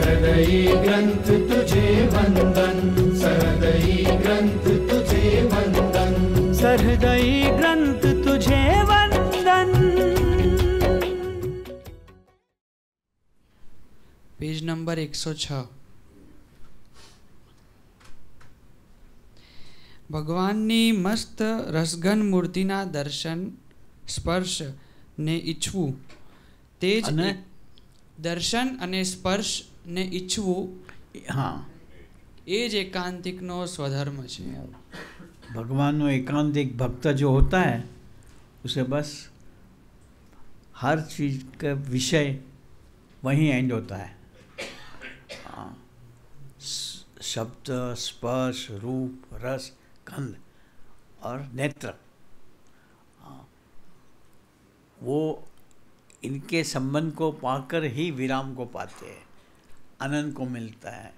सहृदयी ग्रंथ तुझे वंदन, सहृदयी ग्रंथ तुझे वंदन, सहृदयी ग्रंथ तुझे वंदन। Page number 106। ભગવાનની મસ્ત રસઘન મૂર્તિના દર્શન સ્પર્શ ને ઈચ્છવું તે જ દર્શન અને સ્પર્શ ને ઈચ્છવું, हाँ, એ જ એકાંતિકનો સ્વધર્મ છે। भगवान में एकांतिक भक्त जो होता है उसे बस हर चीज का विषय वहीं एंड होता है। हाँ, शब्द, स्पर्श, रूप, रस, गंध और नेत्र, हाँ, वो इनके संबंध को पाकर ही विराम को पाते हैं, आनंद को मिलता है।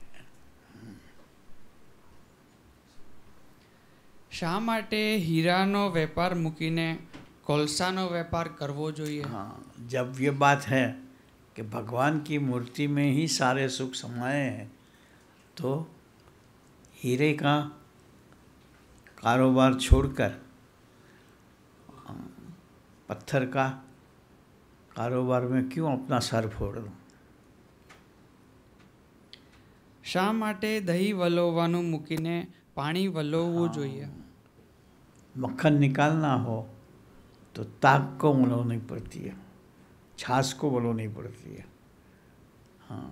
શા માટે હીરાનો વેપાર મૂકીને કોલસાનો વેપાર કરવો જોઈએ? हाँ, जब ये बात है कि भगवान की मूर्ति में ही सारे सुख समाये हैं, तो हीरे का कारोबार छोड़कर पत्थर का कारोबार में क्यों अपना सर फोड़ दूं? શા માટે દહીં વલોવવાનું મૂકીને પાણી વલોવવું જોઈએ? मक्खन निकालना हो तो ताक को वलोनी पड़ती है, छाछ को वलोनी पड़ती है। हाँ,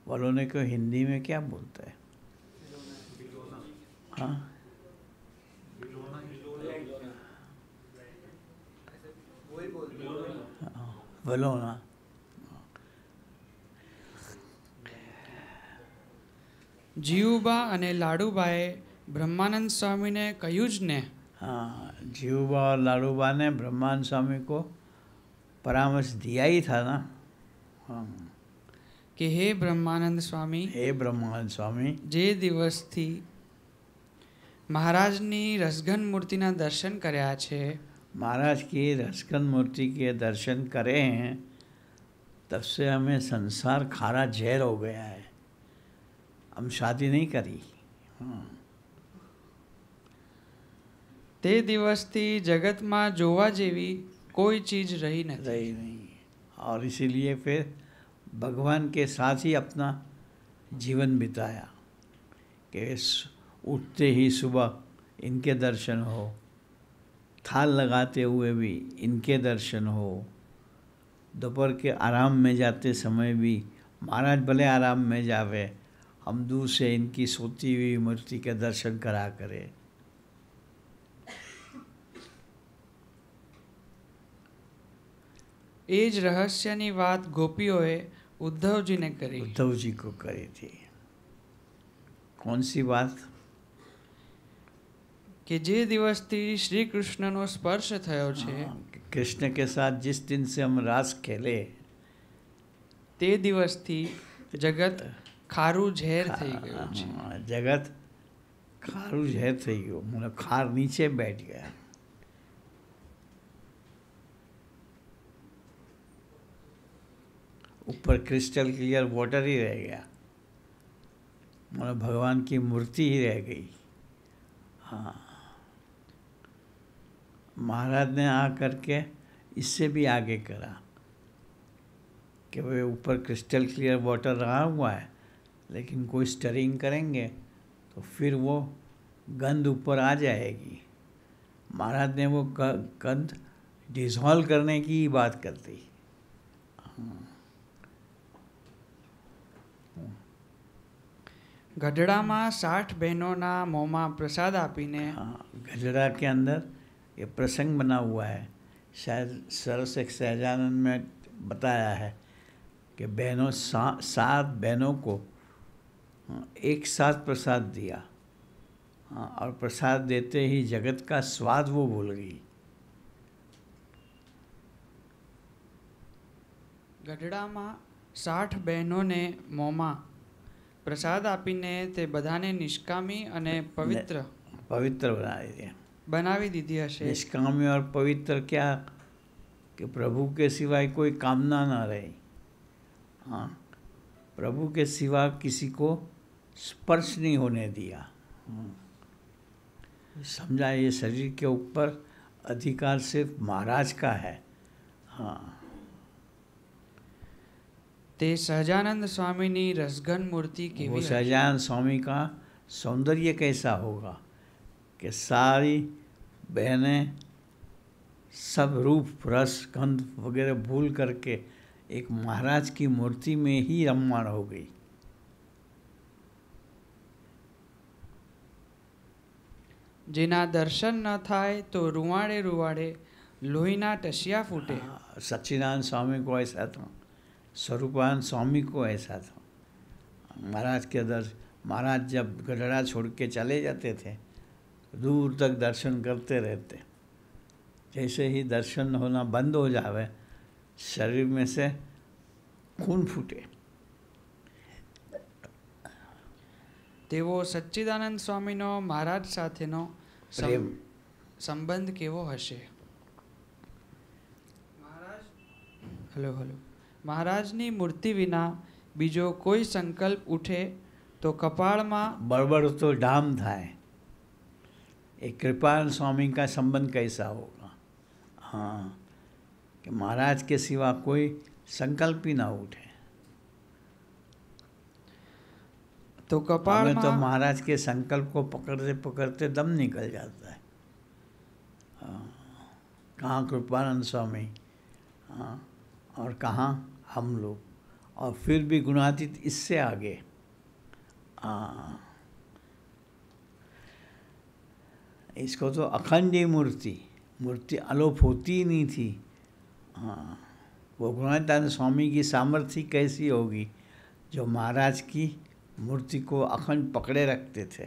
वलोने को हिंदी में क्या बोलता है? हाँ, वलोना। જીવુબા અને લાડુબાએ બ્રહ્માનંદ સ્વામીને કહ્યું જ ને, हाँ, जीवबा और लाडूबा ने ब्रह्मानंद स्वामी को परामर्श दिया ही था ना। हाँ, કે હે બ્રહ્માનંદ સ્વામી, हे ब्रह्मानंद स्वामी, જે દિવસથી મહારાજની રસઘન મૂર્તિના દર્શન કર્યા છે, महाराज की रसकन मूर्ति के दर्शन करे हैं, तब से हमें संसार खारा जहर हो गया है। हम शादी नहीं करी। हाँ, તે દિવસથી જગતમાં જોવા જેવી કોઈ ચીજ રહી નથી। रही नहीं, और इसीलिए फिर भगवान के साथ ही अपना जीवन बिताया कि उठते ही सुबह इनके दर्शन हो, थाल लगाते हुए भी इनके दर्शन हो, दोपहर के आराम में जाते समय भी महाराज भले आराम में जावे, हम दूर से इनकी सोती हुई मूर्ति के दर्शन करा करें। એ જ રહસ્યની વાત ગોપીઓએ ઉદ્ધવજીને કરી। उद्धव जी को करी थी। कौन सी बात? કે જે દિવસથી શ્રી કૃષ્ણનો સ્પર્શ થયો છે, कृष्ण के साथ जिस दिन से हम रास खेले, તે દિવસથી જગત ખારું ઝેર થઈ ગયું છે। जगत खारू जहर થઈ ગયો, मतलब खार नीचे बैठ गया। ऊपर क्रिस्टल क्लियर वाटर ही रह गया, मतलब भगवान की मूर्ति ही रह गई। हाँ, महाराज ने आ करके इससे भी आगे करा कि वे ऊपर क्रिस्टल क्लियर वाटर रहा हुआ है, लेकिन कोई स्टरिंग करेंगे तो फिर वो गंध ऊपर आ जाएगी। महाराज ने वो गंध डिसॉल्व करने की ही बात कर दी। ગઢડામાં 60 બહેનોના મોંમાં પ્રસાદ આપીને, हाँ, गजरा के अंदर ये प्रसंग बना हुआ है, शायद सरस एक सहजानंद में बताया है कि बहनों 7 बहनों को एक साथ प्रसाद दिया। हाँ, और प्रसाद देते ही जगत का स्वाद वो भूल गई। ગઢડામાં 60 બહેનોને મોંમાં પ્રસાદ આપીને તે બધાને નિષ્કામી અને પવિત્ર पवित्र बना दिया। બનાવી દીધી હશે। निष्कामी और पवित्र क्या कि प्रभु के सिवाय कोई कामना ना रहे। हाँ, प्रभु के सिवा किसी को स्पर्श नहीं होने दिया। समझा ये शरीर के ऊपर अधिकार सिर्फ महाराज का है। हाँ, તે સહજાનંદ સ્વામીની રસઘન મૂર્તિ वो કેવી હતી? सहजानंद स्वामी का सौंदर्य कैसा होगा कि सारी बहनें सब रूप रस गंध वगैरह भूल करके एक महाराज की मूर्ति में ही रममाण हो गई। જેના દર્શન ન થાય તો રૂવાડે રૂવાડે લોહીના ટસિયા ફૂટે। सच्चिदानंद स्वामी को ऐसा था, स्वरूपानंद स्वामी को ऐसा था। महाराज के महाराज जब गढ़ड़ा छोड़ के चले जाते थे दूर तक दर्शन करते रहते। जैसे ही दर्शन होना बंद हो जावे शरीर में से खून फूटे। તેવો સચ્ચિદાનંદ સ્વામીનો મહારાજ સાથેનો પ્રેમ સંબંધ કેવો હશે? હલો હલો મહારાજની મૂર્તિ વિના બીજો કોઈ સંકલ્પ ઉઠે તો કપાળમાં बड़बड़ तो डाम था। एक कृपानंद स्वामी का संबंध कैसा होगा? हाँ, कि महाराज के सिवा कोई संकल्प ही ना उठे। तो हमें कपाळમાં तो महाराज के संकल्प को पकड़ते पकड़ते दम निकल जाता है। हाँ, कहाँ कृपानंद स्वामी, हाँ, और कहाँ हम लोग, और फिर भी गुणातीत इससे आगे। हाँ, इसको तो अखंडी मूर्ति अलोप होती ही नहीं थी। हाँ, वो गुणातीतानंद स्वामी की सामर्थ्य कैसी होगी जो महाराज की मूर्ति को अखंड पकड़े रखते थे।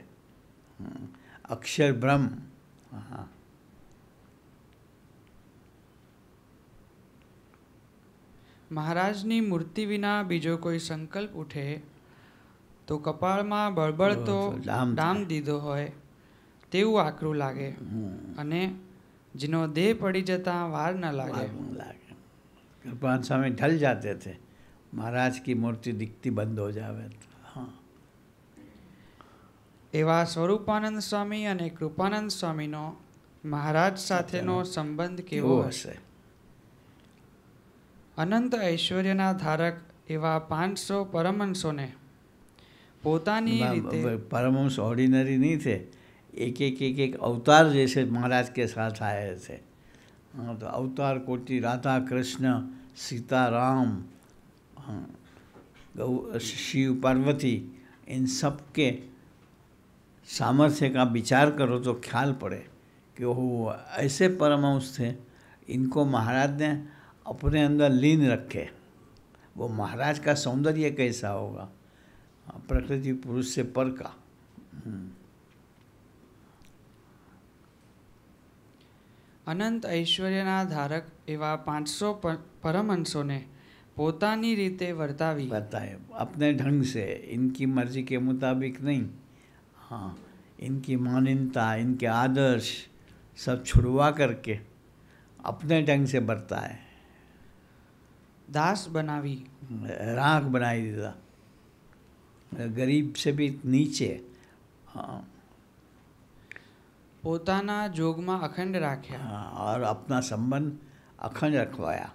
अक्षर ब्रह्म। हाँ, મહારાજની મૂર્તિ વિના બીજો કોઈ સંકલ્પ ઉઠે તો કપાળમાં બળબળતો ડામ દીધો હોય તેવું આકરું લાગે અને જેનો દેહ પડી જતા વાર ન લાગે। कृपानंद स्वामी ढल जाते थे, महाराज की मूर्ति दिखती बंद हो जावे। हाँ, એવા સ્વરૂપાનંદ સ્વામી અને કૃપાનંદ સ્વામીનો મહારાજ સાથેનો સંબંધ કેવો હશે? અનંત ઐશ્વર્યના ધારક એવા 500 પરમહંસોને પોતાની રીતે परमहंस ऑर्डिनरी नहीं थे, एक अवतार जैसे महाराज के साथ आए थे। हाँ, तो अवतार कोटि राधा कृष्ण सीता राम, हाँ, शिव पार्वती, इन सब के सामर्थ्य का विचार करो तो ख्याल पड़े कि वो ऐसे परमहंस थे, इनको महाराज ने अपने अंदर लीन रखे। वो महाराज का सौंदर्य कैसा होगा? प्रकृति पुरुष से पर का। અનંત ઐશ્વર્યના ધારક એવા 500 પરમહંસોને પોતાની રીતે વર્તાવી बताए अपने ढंग से, इनकी मर्जी के मुताबिक नहीं। हाँ, इनकी मान्यता, इनके आदर्श सब छुड़वा करके अपने ढंग से बरताए। દાસ બનાવી राख बनाई दिया, गरीब से भी नीचे। हाँ, પોતાના જોગમાં અખંડ રાખ્યા। हाँ, और अपना संबंध अखंड रखवाया।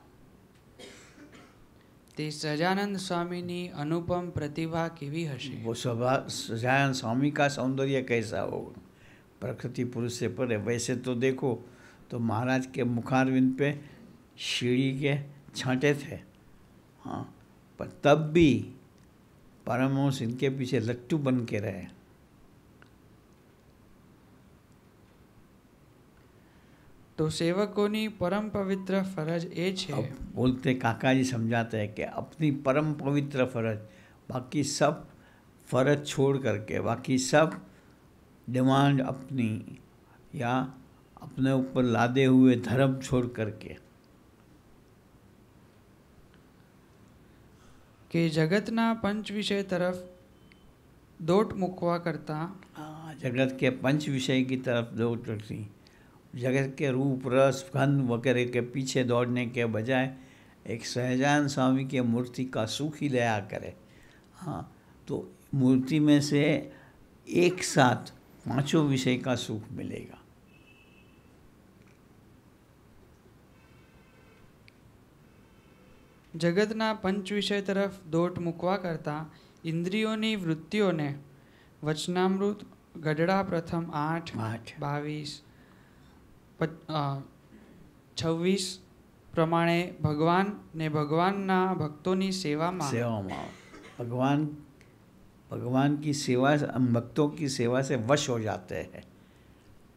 તે સહજાનંદ સ્વામીની અનુપમ પ્રતિભા કેવી હશે? वो सहजानंद स्वामी का सौंदर्य कैसा होगा? प्रकृति पुरुष से परे। वैसे तो देखो तो महाराज के मुखारविंद पे सीढ़ी के छांटे थे। हाँ, पर तब भी परमहंस इनके पीछे लट्टू बन के रहे। તો સેવકોની પરમ પવિત્ર ફરજ એ છે अब बोलते काका जी समझाते हैं कि अपनी परम पवित्र फरज, बाकी सब फरज छोड़ करके, बाकी सब डिमांड अपनी या अपने ऊपर लादे हुए धर्म छोड़ करके, કે જગતના પંચ વિષય તરફ દોટ મૂકવા કરતાં जगत के पंच विषय की तरफ दौड़ रखी। जगत के रूप रस गंध वगैरह के पीछे दौड़ने के बजाय एक सहजानंद स्वामी की मूर्ति का सुख ही लिया करे। हाँ, तो मूर्ति में से एक साथ पांचों विषय का सुख मिलेगा। જગતના પંચ વિષય તરફ દોટ મૂકવા કરતાં ઇન્દ્રિયોની વૃત્તિઓને વચનામૃત ગઢડા પ્રથમ 8, 22, 26 પ્રમાણે ભગવાન ને ભગવાનના ભક્તોની સેવામાં भगवान की सेवा, हम भक्तों की सेवा से वश हो जाते हैं।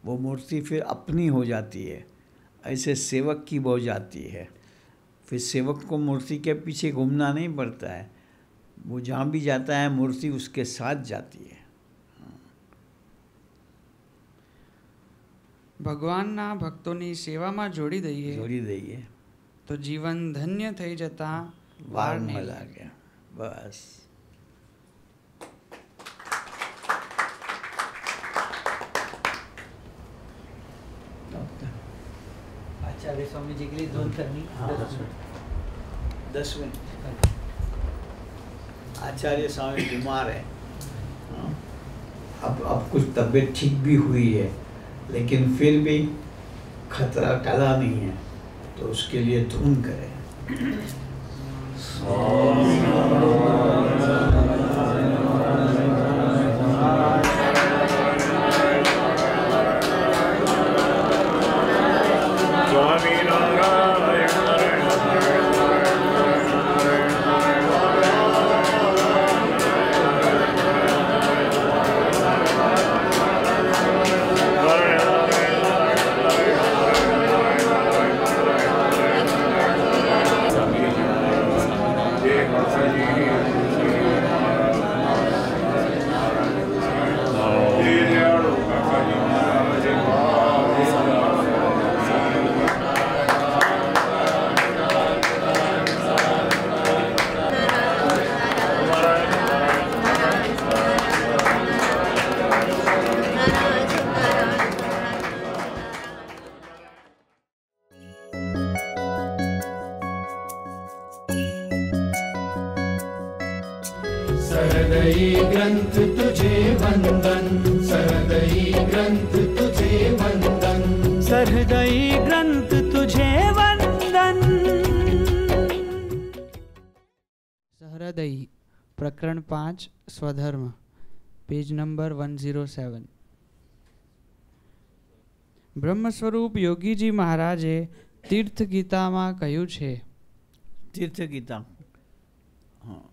वो मूर्ति फिर अपनी हो जाती है, ऐसे सेवक की हो जाती है। फिर सेवक को मूर्ति के पीछे घूमना नहीं पड़ता है, वो जहाँ भी जाता है मूर्ति उसके साथ जाती है। ભગવાનના ભક્તોની સેવામાં જોડી દઈએ તો જીવન ધન્ય થઈ જતા વાર નહીં લાગે। બસ आचार्य स्वामी जी के लिए ध्वनि करनी। 10 मिनट। आचार्य स्वामी बीमार है, अब कुछ तबीयत ठीक भी हुई है, लेकिन फिर भी खतरा टला नहीं है, तो उसके लिए धुन करें। सरदई ग्रंथ तुझे वंदन, सरदई ग्रंथ तुझे वंदन, सहृदयी ग्रंथ तुझे वंदन। सहृदयी प्रकरण 5 स्वधर्म पेज नंबर 107। બ્રહ્મ સ્વરૂપ યોગીજી મહારાજે તીર્થ ગીતામાં કહ્યું છે। तीर्थ गीता, हाँ,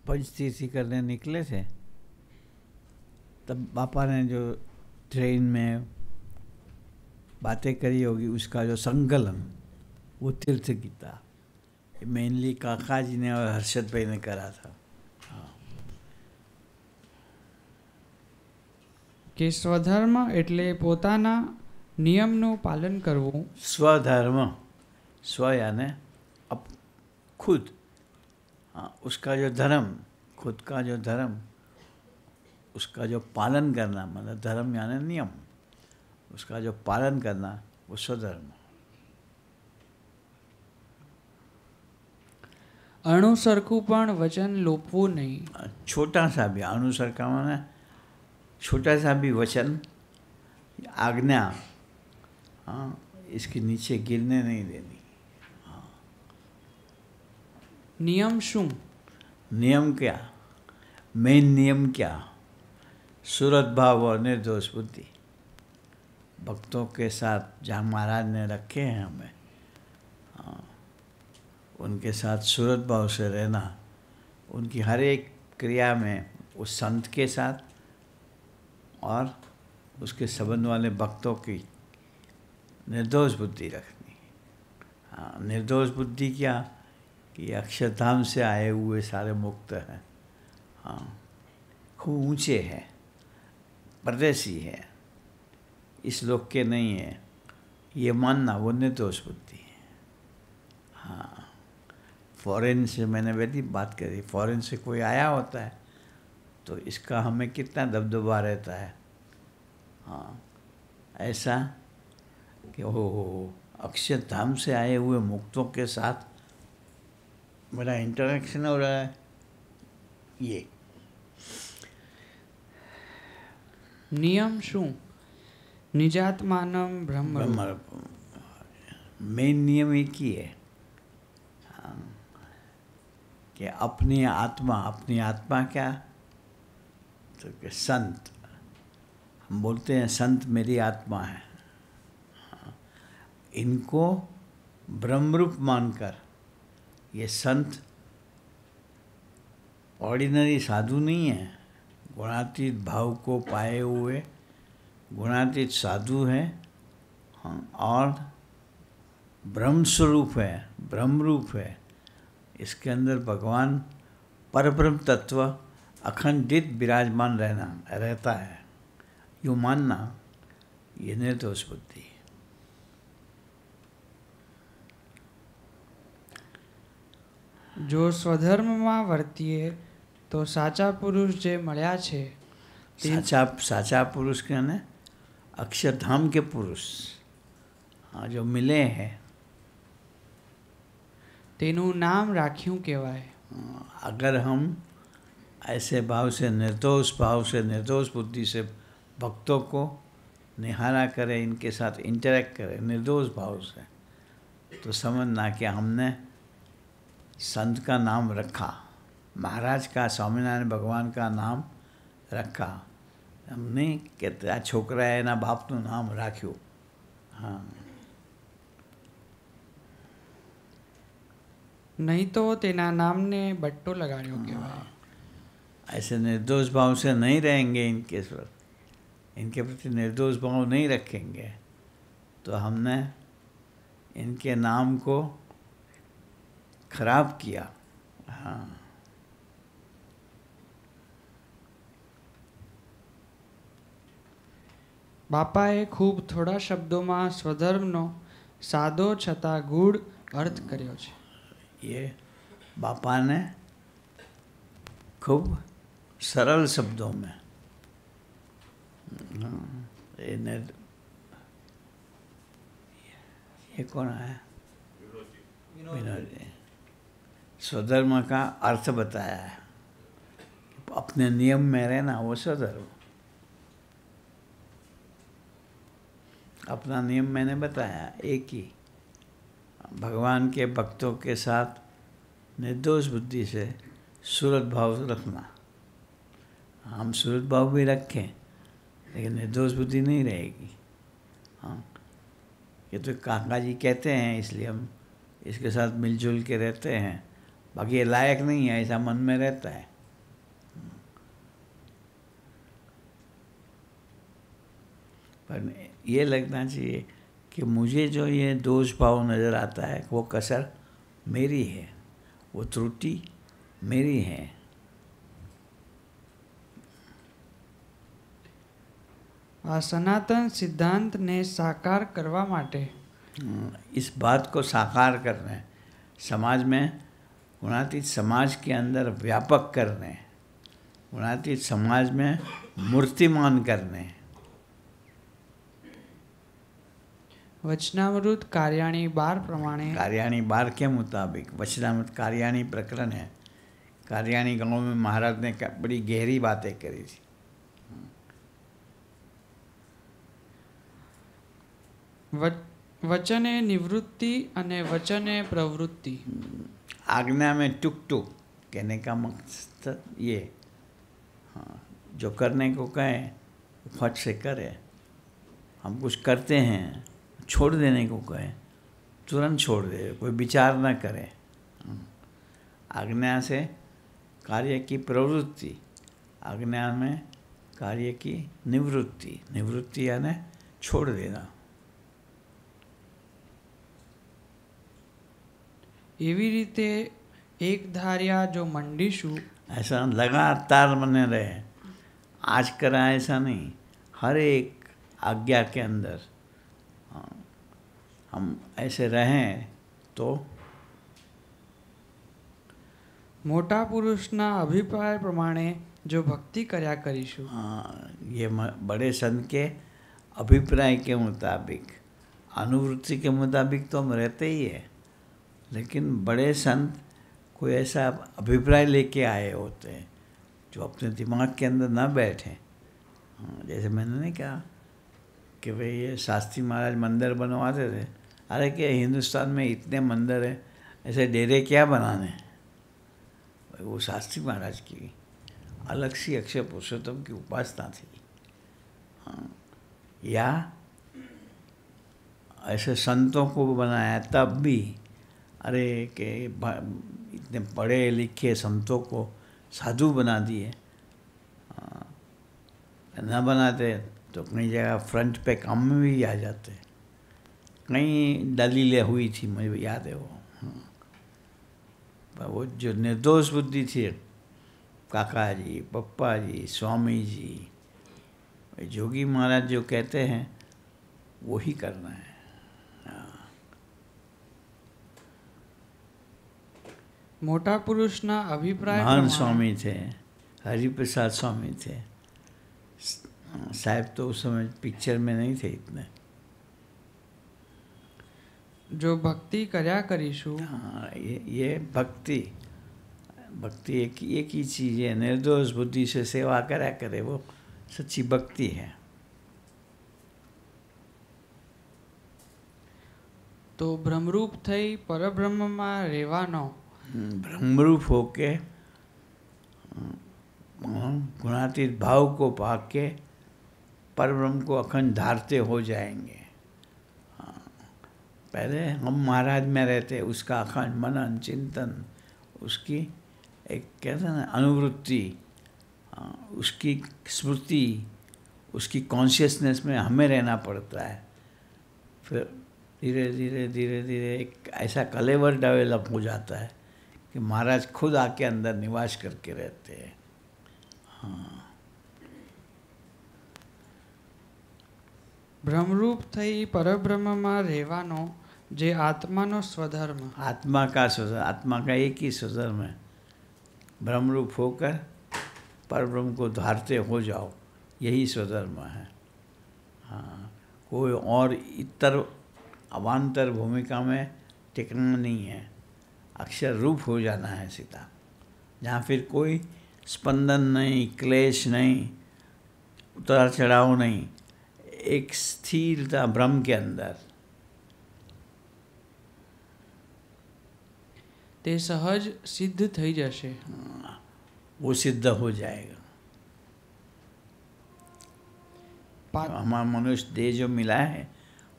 पंचतीर्थी करने निकले थे, तब बापा ने जो ट्रेन में बातें करी होगी उसका जो संकलन, वो तीर्थ गीता मेनली काका जी ने और हर्षद भाई ने करा था। કે સ્વધર્મ એટલે પોતાના નિયમનું પાલન કરવું। स्वधर्म, स्व यानी अब खुद, हाँ, उसका जो धर्म, खुद का जो धर्म, उसका जो पालन करना, मतलब धर्म यानी नियम, उसका जो पालन करना वो स्वधर्म। અણુસરખું પણ વચન લોપવું નહીં। छोटा सा भी अनुसर का माना छोटा सा भी वचन, आज्ञा, हाँ, इसके नीचे गिरने नहीं देनी। નિયમ શું? नियम क्या, मेन नियम क्या? सूरत भाव और निर्दोष बुद्धि। भक्तों के साथ जहाँ महाराज ने रखे हैं हमें, हाँ, उनके साथ सूरत भाव से रहना, उनकी हर एक क्रिया में उस संत के साथ और उसके संबंध वाले भक्तों की निर्दोष बुद्धि रखनी। हाँ, निर्दोष बुद्धि क्या कि अक्षरधाम से आए हुए सारे मुक्त हैं, हाँ, खूब ऊंचे हैं, परदेसी है, इस लोक के नहीं है, ये मानना वो निर्दोष बुद्धि है। हाँ, फॉरेन से मैंने वैसी बात करी, फॉरेन से कोई आया होता है तो इसका हमें कितना दबदबा रहता है। हाँ, ऐसा कि वो अक्षरधाम से आए हुए मुक्तों के साथ मेरा इंटरेक्शन हो रहा है, ये નિયમ શું? નિજાત્માનમ બ્રહ્મ मेन नियम एक ही है कि अपनी आत्मा क्या, तो कि संत, हम बोलते हैं संत मेरी आत्मा है, इनको ब्रह्मरूप मानकर, ये संत ऑर्डिनरी साधु नहीं है, गुणातीत भाव को पाए हुए गुणातीत साधु है और ब्रह्म स्वरूप है, ब्रह्मरूप है। इसके अंदर भगवान परब्रह्म तत्व अखंडित विराजमान रहता है, यूँ मानना ये निर्दोष बुद्धि है। જો સ્વધર્મમાં વર્તીએ તો સાચા પુરુષ જે મળ્યા છે साचा पुरुष के ने अक्षरधाम के पुरुष, हाँ, जो मिले हैं, તેનું નામ રાખ્યું કહેવાય। अगर हम ऐसे भाव से निर्दोष बुद्धि से भक्तों को निहारा करें, इनके साथ इंटरेक्ट करें निर्दोष भाव से, तो समझना कि हमने संत का नाम रखा, महाराज का, स्वामीनारायण भगवान का नाम रखा। हमने कहते आ छोकरा एना बापનું नाम રાખ્યું। हाँ, નહીં તો તેના નામને બટ્ટો લગાડ્યો કહેવાય। ऐसे निर्दोष भाव से नहीं रहेंगे, इनके प्रति निर्दोष भाव नहीं रखेंगे, तो हमने इनके नाम को खराब किया। हाँ, બાપાએ ખૂબ થોડા શબ્દોમાં સ્વધર્મનો સાદો છતાં ગૂઢ અર્થ કર્યો છે। ये बापा ने खूब सरल शब्दों में, ये कौन है? विनोद जी। स्वधर्म का अर्थ बताया है, अपने नियम में रहना वो स्वधर्म। अपना नियम मैंने बताया एक ही, भगवान के भक्तों के साथ निर्दोष बुद्धि से सूरत भाव रखना। हम सूरत भाव भी रखें लेकिन निर्दोष बुद्धि नहीं रहेगी। हाँ, ये तो काका जी कहते हैं इसलिए हम इसके साथ मिलजुल के रहते हैं, बाकी ये लायक नहीं है ऐसा मन में रहता है। पर ये लगना चाहिए कि मुझे जो ये दोष भाव नज़र आता है वो कसर मेरी है, वो त्रुटि मेरी है। આ સનાતન સિદ્ધાંતને સાકાર કરવા માટે इस बात को साकार करने, समाज में गुणातीत समाज के अंदर व्यापक करने, गुणातीत समाज में मूर्तिमान करने, વચનામૃત કાર્યાણી 12 પ્રમાણે कार्याणी 12 के मुताबिक वचनामृत कार्याणी प्रकरण है। कार्याणी गांव में महाराज ने बड़ी गहरी बातें करी थी। વચને નિવૃત્તિ અને વચને પ્રવૃત્તિ। आज्ञा में टुक टुक कहने का मकसद ये, हाँ, जो करने को कहे फट से करे। हम कुछ करते हैं, छोड़ देने को कहे तुरंत छोड़ दे, कोई विचार न करे। आज्ञा से कार्य की प्रवृत्ति, आज्ञा में कार्य की निवृत्ति, निवृत्ति यानी छोड़ देना। એવી રીતે એક ધાર્યા જો મંડીશું ऐसा लगातार बने रहे, आज करा ऐसा नहीं, हर एक आज्ञा के अंदर हम ऐसे रहें तो મોટા પુરુષના અભિપ્રાય પ્રમાણે જો ભક્તિ કર્યા કરીશું ये बड़े संत के अभिप्राय के मुताबिक, अनुवृत्ति के मुताबिक तो हम रहते ही है, लेकिन बड़े संत कोई ऐसा अभिप्राय लेके आए होते हैं जो अपने दिमाग के अंदर ना बैठे। जैसे मैंने नहीं कहा कि भाई ये शास्त्री महाराज मंदिर बनवाते थे, अरे क्या हिंदुस्तान में इतने मंदिर हैं, ऐसे डेरे क्या बनाने हैं? वो शास्त्री महाराज की अलग सी अक्षय पुरुषोत्तम की उपासना थी। या ऐसे संतों को बनाया तब भी, अरे के इतने पढ़े लिखे संतों को साधु बना दिए। न बनाते तो कई जगह फ्रंट पे काम में भी आ जाते। कई दलीलें हुई थी, मुझे याद है वो। पर वो जो निर्दोष बुद्धि थी, काका जी, पप्पा जी, स्वामी जी, जोगी महाराज जो कहते हैं वही करना है। मोटा पुरुषना अभिप्राय महान प्रमाणे स्वामी थे, हरिप्रसाद स्वामी थे। साहब तो उस समय पिक्चर में नहीं थे इतने। जो भक्ति કર્યા કરીશું, हाँ, ये भक्ति एक ही चीज़ है। निर्दोष बुद्धि से सेवा करा करे, वो सच्ची भक्ति है। तो ब्रह्मरूप થઈ પરબ્રહ્મમાં રહેવાનો, ब्रह्मरूप होके गुणातीत भाव को पाके परब्रह्म को अखंड धारते हो जाएंगे। पहले हम महाराज में रहते, उसका अखंड मनन चिंतन, उसकी एक कहते हैं ना अनुवृत्ति, उसकी स्मृति, उसकी कॉन्शियसनेस में हमें रहना पड़ता है। फिर धीरे धीरे धीरे धीरे एक ऐसा कलेवर डेवलप हो जाता है कि महाराज खुद आके अंदर निवास करके रहते हैं। ब्रह्मरूप થઈ પરબ્રહ્મમાં રહેવાનો જે આત્માનો સ્વધર્મ, आत्मा का स्वधर्म, आत्मा का एक ही स्वधर्म है, ब्रह्मरूप होकर परब्रह्म को धारते हो जाओ, यही स्वधर्म है। हाँ, कोई और इतर अवान्तर भूमिका में टिकना नहीं है, अक्षर रूप हो जाना है सीधा, जहाँ फिर कोई स्पंदन नहीं, क्लेश नहीं, उतार चढ़ाव नहीं, एक स्थिरता ब्रह्म के अंदर। તે સહજ સિદ્ધ થઈ જશે। वो सिद्ध हो जाएगा। हमारा मनुष्य देह जो मिला है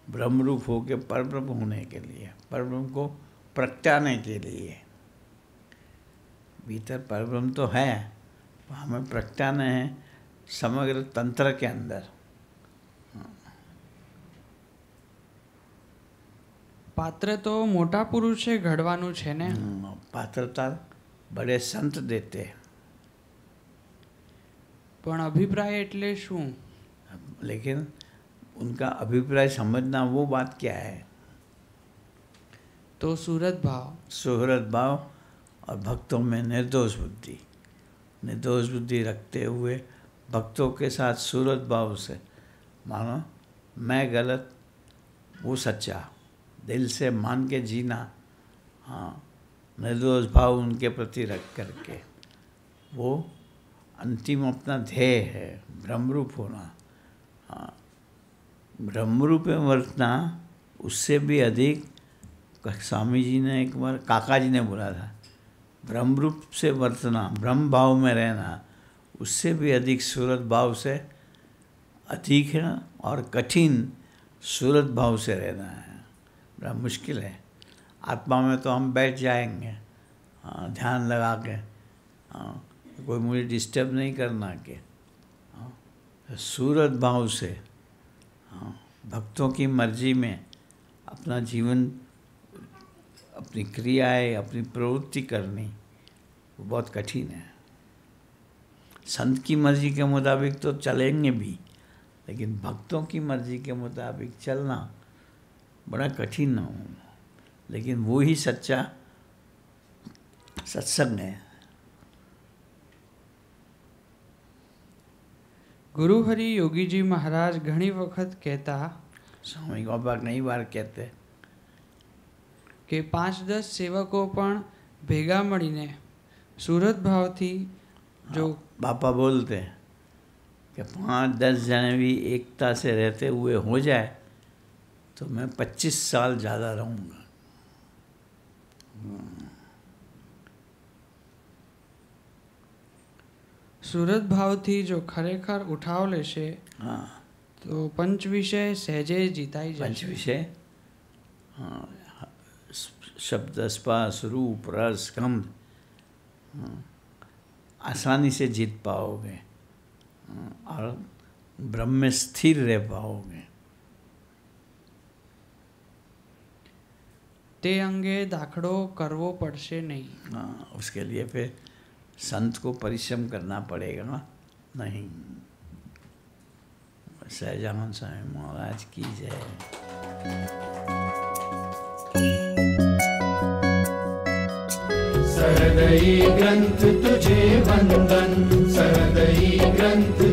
ब्रह्मरूप होके परब्रह्म होने के लिए, परब्रह्म को प्रगटाने के लिए। भीतर परब्रह्म तो है, हमें प्रगटाना है समग्र तंत्र के अंदर। પાત્ર તો મોટા પુરુષે ઘડવાનું છે ને। पात्रता बड़े संत देते हैं, પણ અભિપ્રાય એટલે શું? लेकिन उनका अभिप्राय समझना वो बात क्या है? તો સુરત ભાવ, सुहृद भाव और भक्तों में निर्दोष बुद्धि। निर्दोष बुद्धि रखते हुए भक्तों के साथ सुहृद भाव से, मानो मैं गलत वो सच्चा, दिल से मान के जीना। हाँ, निर्दोष भाव उनके प्रति रख करके, वो अंतिम अपना ध्येय है, ब्रह्मरूप होना। हाँ, ब्रह्मरूप में वर्तना उससे भी अधिक, स्वामी जी ने एक बार, काका जी ने बोला था, ब्रह्मरूप से वर्तना, ब्रह्म भाव में रहना, उससे भी अधिक सूरत भाव से अधिक है और कठिन सूरत भाव से रहना है। बड़ा मुश्किल है। आत्मा में तो हम बैठ जाएंगे ध्यान लगा के, कोई मुझे डिस्टर्ब नहीं करना के। सूरत भाव से भक्तों की मर्जी में अपना जीवन, अपनी क्रियाएं, अपनी प्रवृत्ति करनी वो बहुत कठिन है। संत की मर्जी के मुताबिक तो चलेंगे भी, लेकिन भक्तों की मर्जी के मुताबिक चलना बड़ा कठिन हो। लेकिन वो ही सच्चा सत्संग है। ગુરુ હરિ યોગીજી મહારાજ ઘણી વખત કહેતા स्वामी बाबा कई बार कहते કે 5-10 સેવકો પણ ભેગા મળીને સુરત ભાવથી जो बापा बोलते हैं कि 5-10 जने भी एकता से रहते हुए हो जाए तो मैं 25 साल ज़्यादा रहूँगा। સુરત ભાવથી જો ખરેખર ઉઠાવ લેશે हाँ, તો પંચ વિષય સહેજે જીતાઈ पंच જશે। विषय, हाँ, शब्द स्पर्श रूप रस गंध, हाँ, आसानी से जीत पाओगे, हाँ, और ब्रह्म में स्थिर रह पाओगे। તે અંગે દાખલો કરવો પડશે નહીં। हाँ, उसके लिए फिर संत को परिश्रम करना पड़ेगा नहीं। सहजानंद स्वामी महाराज की जय। सरदई ग्रंथ तुझे वंदन, सरदई ग्रंथ